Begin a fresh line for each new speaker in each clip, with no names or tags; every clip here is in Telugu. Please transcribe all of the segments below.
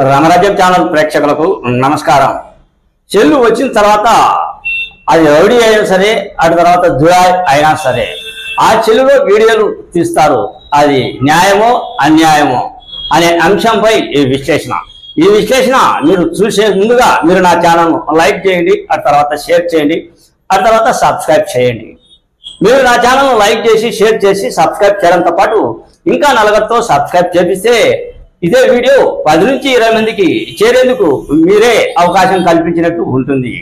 రామరాజ్యం ఛానల్ ప్రేక్షకులకు నమస్కారం. చెల్లు వచ్చిన తర్వాత అది రౌడీ అయినా సరే, అటు తర్వాత జులాయ్ అయినా సరే, ఆ చెల్లులో వీడియోలు తీస్తారు. అది న్యాయమో అన్యాయమో అనే అంశంపై ఈ విశ్లేషణ మీరు చూసే ముందుగా మీరు నా ఛానల్ను లైక్ చేయండి, ఆ తర్వాత షేర్ చేయండి, ఆ తర్వాత సబ్స్క్రైబ్ చేయండి. మీరు నా ఛానల్ను లైక్ చేసి షేర్ చేసి సబ్స్క్రైబ్ చేయడంతో పాటు ఇంకా నలుగురితో సబ్స్క్రైబ్ చేపిస్తే ఇదే వీడియో 10 నుంచి 20 మందికి చేరేందుకు మీరే అవకాశం కల్పించినట్టు ఉంటుంది.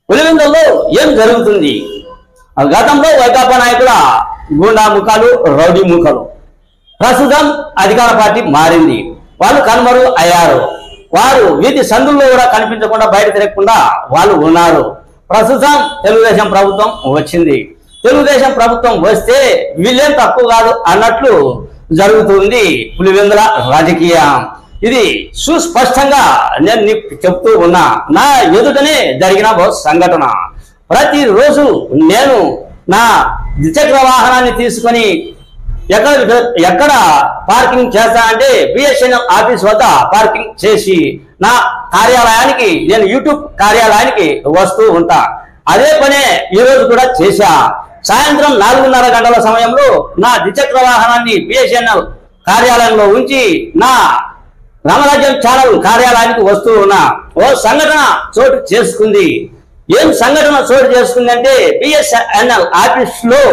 పులివెందుల్లో ఏం జరుగుతుంది? గతంలో వైకాపా నాయకుల గూండా ముఖాలు, రౌడీ ముఖాలు. ప్రస్తుతం అధికార పార్టీ మారింది. వాళ్ళు కనుమరు అయ్యారు. వారు వీధి సందుల్లో కూడా కనిపించకుండా, బయట తిరగకుండా వాళ్ళు ఉన్నారు. ప్రస్తుతం తెలుగుదేశం ప్రభుత్వం వచ్చింది. తెలుగుదేశం ప్రభుత్వం వస్తే వీళ్ళేం తక్కువ కాదు అన్నట్లు జరుగుతుంది పులివెందుల రాజకీయం. ఇది సుస్పష్టంగా నేను నీకు చెప్తూ ఉన్నా. నా ఎదుటనే జరిగిన సంఘటన. ప్రతిరోజు నేను నా ద్విచక్ర వాహనాన్ని తీసుకొని ఎక్కడ పార్కింగ్ చేస్తా అంటే బిఎస్ఎన్ఎల్ ఆఫీస్ వద్ద పార్కింగ్ చేసి నా కార్యాలయానికి, నేను యూట్యూబ్ కార్యాలయానికి వస్తూ ఉంటా. అదే పనే ఈరోజు కూడా చేశా. సాయంత్రం 4:30 గంటల సమయంలో నా ద్విచక్ర వాహనాన్ని బిఎస్ఎన్ఎల్ కార్యాలయంలో ఉంచి నా రామరాజ్యం ఛానల్ కార్యాలయానికి వస్తూ ఉన్నా. ఓ సంఘటన చోటు చేసుకుంది. ఏం సంఘటన చోటు చేసుకుంది అంటే, బిఎస్ఎన్ఎల్ ఆఫీస్ లో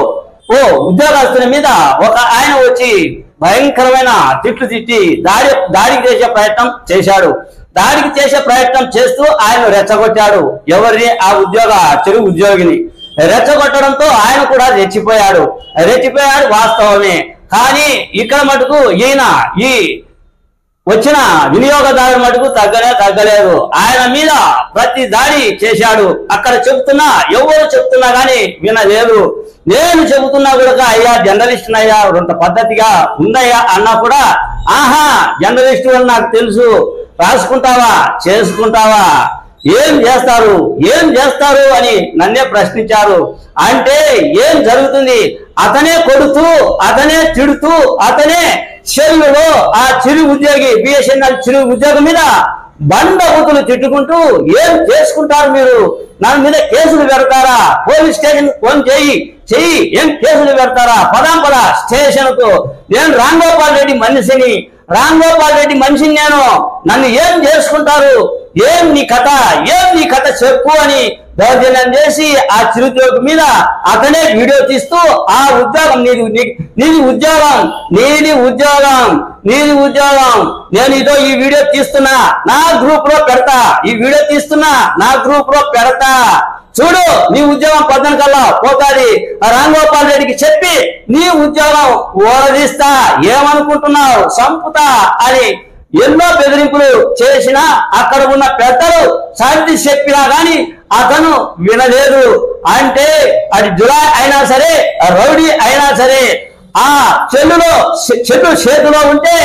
ఓ ఉద్యోగస్తుల మీద ఒక ఆయన వచ్చి భయంకరమైన తిట్లు తిట్టి దాడికి చేసే ప్రయత్నం చేశాడు. దాడికి చేసే ప్రయత్నం చేస్తూ ఆయన రెచ్చగొట్టాడు. ఎవరిని? ఆ చెరువు ఉద్యోగిని. రెచ్చగొట్టడంతో ఆయన కూడా రెచ్చిపోయాడు వాస్తవమే. కానీ ఇక్కడ మటుకు ఈయన ఈ వచ్చిన వినియోగదారు మటుకు తగ్గలేదు. ఆయన మీద ప్రతి దాడి చేశాడు. అక్కడ చెబుతున్నా, ఎవరు చెప్తున్నా కానీ వినలేదు. నేను చెబుతున్నా కూడా, అయ్యా జర్నలిస్ట్ అయ్యా, కొంత పద్ధతిగా ఉందయ్యా అన్నా కూడా, ఆహా జర్నలిస్టు అని నాకు తెలుసు, రాసుకుంటావా, చేసుకుంటావా, ఏం చేస్తారు అని నన్నే ప్రశ్నించారు. అంటే ఏం జరుగుతుంది? అతనే కొడుతూ, అతనే తిడుతూ, అతనే చెరువులో ఆ చిరు ఉద్యోగి, బిఎస్ఎన్ఎల్ చిరు ఉద్యోగం మీద బండబుతులు తిట్టుకుంటూ ఏం చేసుకుంటారు మీరు? నా మీద కేసులు పెడతారా? పోలీస్ స్టేషన్ ఫోన్ చెయ్యి, ఏం కేసులు పెడతారా? పద స్టేషన్ కు. నేను రాంగోపాల్ రెడ్డి మనిషిని నేను. నన్ను ఏం చేసుకుంటారు? ఏం నీ కథ చెప్పు అని దౌర్జన్యం చేసి ఆ చిరుద్యోగి మీద అతనే వీడియో తీస్తూ, ఆ ఉద్యోగం నీది ఉద్యోగం, నేను ఇదో ఈ వీడియో తీస్తున్నా, నా గ్రూప్ లో పెడతా, చూడు నీ ఉద్యోగం 14 కల్లా పోతాది. రాంగోపాల్ రెడ్డికి చెప్పి నీ ఉద్యోగం ఓడదీస్తా, ఏమనుకుంటున్నావు, సంపుతా అని ఎన్నో బెదిరింపులు చేసినా, అక్కడ ఉన్న పెద్దలు సర్ది చెప్పినా గాని అతను వినలేదు. అంటే అది జులాయ్ అయినా సరే, రౌడీ అయినా సరే, ఆ చెల్లు చేతిలో ఉంటే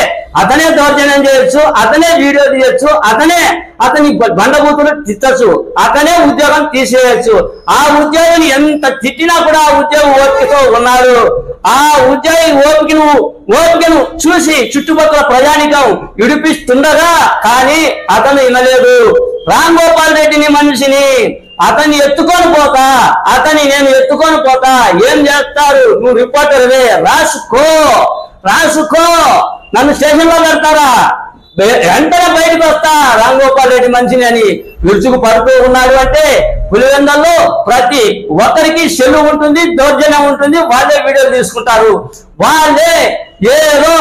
అతనే దౌర్జన్యం చేయొచ్చు, అతనే వీడియో తీయొచ్చు, అతని బండబూతులు తిట్టచ్చు, అతనే ఉద్యోగం తీసేయచ్చు. ఆ ఉద్యోగిని ఎంత తిట్టినా కూడా ఆ ఉద్యోగం ఓపికతో ఉన్నారు. ఆ ఉద్యోగి ఓపికను చూసి చుట్టుపక్కల ప్రజానికం విడిపిస్తుండగా కానీ అతను వినలేదు. రాంగోపాల్ రెడ్డిని మనిషిని నేను ఎత్తుకొని పోతా, ఏం చేస్తారు? నువ్వు రిపోర్టర్వే, రాసుకో, నన్ను స్టేషన్ లో పెడతారా? వెంటనే బయటకు వస్తా, రాంగోపాల్ రెడ్డి మనిషిని అని విరుచుకు పడుతూ ఉన్నాడు. అంటే పులివెందుల్లో ప్రతి ఒక్కరికి సెల్లు ఉంటుంది, దౌర్జన్యం ఉంటుంది. వాళ్ళే వీడియోలు తీసుకుంటారు. వాళ్ళే ఏదో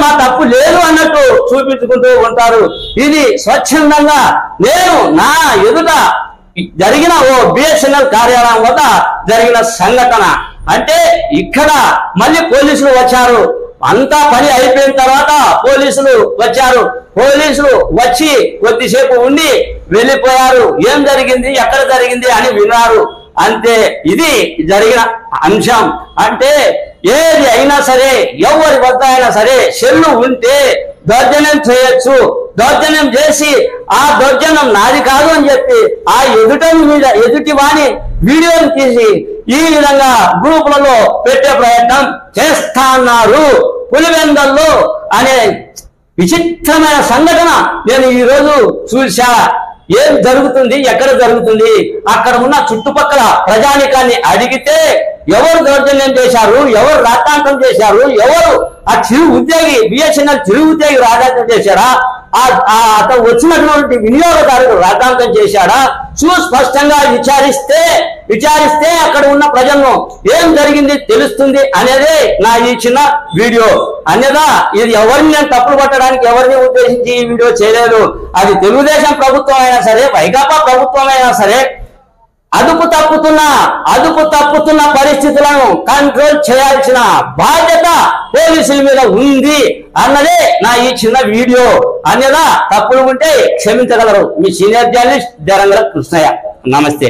మా తప్పు లేదు అన్నట్టు చూపించుకుంటూ ఉంటారు. ఇది స్వచ్ఛందంగా నేను నా ఎదుట జరిగిన ఓ బిఎస్ఎన్ఎల్ కార్యాలయం వద్ద జరిగిన సంఘటన. అంటే ఇక్కడ మళ్ళీ పోలీసులు వచ్చారు. అంతా పని అయిపోయిన తర్వాత పోలీసులు వచ్చి కొద్దిసేపు ఉండి వెళ్ళిపోయారు. ఏం జరిగింది, ఎక్కడ జరిగింది అని విన్నారు. అంతే, ఇది జరిగిన అంశం. అంటే ఏది అయినా సరే, ఎవరి వద్ద అయినా సరే సెల్లు ఉంటే దౌర్జన్యం చేయొచ్చు. దౌర్జన్యం చేసి ఆ దౌర్జన్యం నాది కాదు అని చెప్పి ఆ ఎదుటి వాణి వీడియోని తీసి ఈ విధంగా గ్రూపులలో పెట్టే ప్రయత్నం చేస్తా అన్నారు. పులివెందుల్లో అనే విచిత్రమైన సంఘటన నేను ఈరోజు చూసా. ఏం జరుగుతుంది, ఎక్కడ జరుగుతుంది? అక్కడ ఉన్న చుట్టుపక్కల ప్రజానికాన్ని అడిగితే ఎవరు దౌర్జన్యం చేశారు, ఎవరు రాద్ధాంతం చేశారు, ఎవరు ఆ చిరు ఉద్యోగి బిఎస్ఎన్ఎల్ చిరు ఉద్యోగి రాద్ధాంతం చేశారా, అతను వచ్చినటువంటి వినియోగదారుడు రాద్ధాంతం చేశాడా సుస్పష్టంగా విచారిస్తే అక్కడ ఉన్న ప్రజలను ఏం జరిగింది తెలుస్తుంది అనేదే నా ఈ చిన్న వీడియో. అన్యదా ఇది ఎవరిని నేను తప్పులు పట్టడానికి ఎవరిని ఉద్దేశించి ఈ వీడియో చేయలేదు. అది తెలుగుదేశం ప్రభుత్వం అయినా సరే, వైకాపా ప్రభుత్వం అయినా సరే, అదుపు తప్పుతున్న పరిస్థితులను కంట్రోల్ చేయాల్సిన బాధ్యత పోలీసుల మీద ఉంది అన్నదే నా ఈ చిన్న వీడియో. అన్యదా తప్పులు ఉంటే క్షమించగలరు. మీ సీనియర్ జర్నలిస్ట్ దేరంగల కృష్ణయ్య. నమస్తే.